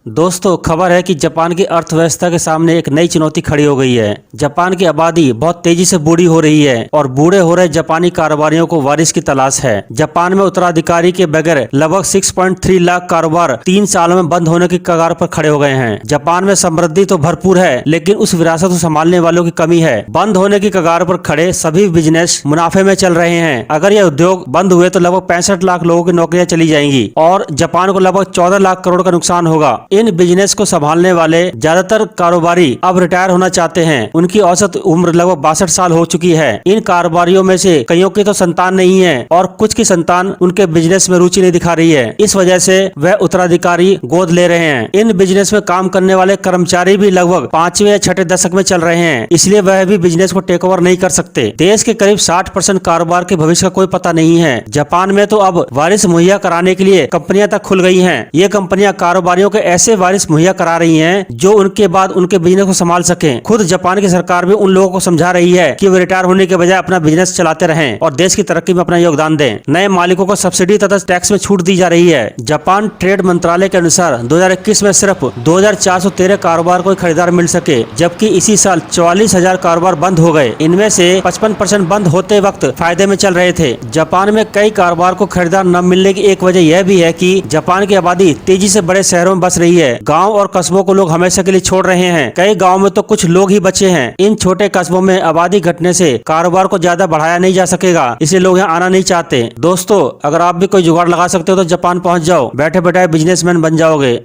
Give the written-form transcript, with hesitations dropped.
दोस्तों, खबर है कि जापान की अर्थव्यवस्था के सामने एक नई चुनौती खड़ी हो गई है। जापान की आबादी बहुत तेजी से बूढ़ी हो रही है और बूढ़े हो रहे जापानी कारोबारियों को वारिस की तलाश है। जापान में उत्तराधिकारी के बगैर लगभग 6.3 लाख कारोबार 3 सालों में बंद होने की कगार पर खड़े हो गए हैं। जापान में समृद्धि तो भरपूर है, लेकिन उस विरासत को संभालने वालों की कमी है। बंद होने की कगार पर खड़े सभी बिजनेस मुनाफे में चल रहे हैं। अगर ये उद्योग बंद हुए तो लगभग 65 लाख लोगों की नौकरियां चली जाएंगी और जापान को लगभग 14 लाख करोड़ का नुकसान होगा। इन बिजनेस को संभालने वाले ज्यादातर कारोबारी अब रिटायर होना चाहते हैं। उनकी औसत उम्र लगभग 62 साल हो चुकी है। इन कारोबारियों में से कईयों की तो संतान नहीं है और कुछ की संतान उनके बिजनेस में रुचि नहीं दिखा रही है। इस वजह से वह उत्तराधिकारी गोद ले रहे हैं। इन बिजनेस में काम करने वाले कर्मचारी भी लगभग 5वें या 6ठे दशक में चल रहे हैं, इसलिए वह भी बिजनेस को टेक ओवर नहीं कर सकते। देश के करीब 60% कारोबार के भविष्य का कोई पता नहीं है। जापान में तो अब वारिस मुहैया कराने के लिए कंपनियां तक खुल गई हैं। ये कंपनियां कारोबारियों के ऐसे वारिस मुहैया करा रही हैं जो उनके बाद उनके बिजनेस को संभाल सकें। खुद जापान की सरकार भी उन लोगों को समझा रही है कि वे रिटायर होने के बजाय अपना बिजनेस चलाते रहें और देश की तरक्की में अपना योगदान दें। नए मालिकों को सब्सिडी तथा टैक्स में छूट दी जा रही है। जापान ट्रेड मंत्रालय के अनुसार 2021 में सिर्फ 2413 कारोबार को खरीदार मिल सके, जबकि इसी साल 44,000 कारोबार बंद हो गए। इनमें से 55% बंद होते वक्त फायदे में चल रहे थे। जापान में कई कारोबार को खरीदार न मिलने की एक वजह यह भी है कि जापान की आबादी तेजी से बड़े शहरों में बस रही है। गांव और कस्बों को लोग हमेशा के लिए छोड़ रहे हैं। कई गांवों में तो कुछ लोग ही बचे हैं। इन छोटे कस्बों में आबादी घटने से कारोबार को ज्यादा बढ़ाया नहीं जा सकेगा, इसलिए लोग यहाँ आना नहीं चाहते। दोस्तों, अगर आप भी कोई जुगाड़ लगा सकते हो तो जापान पहुंच जाओ, बैठे बैठे बिजनेसमैन बन जाओगे।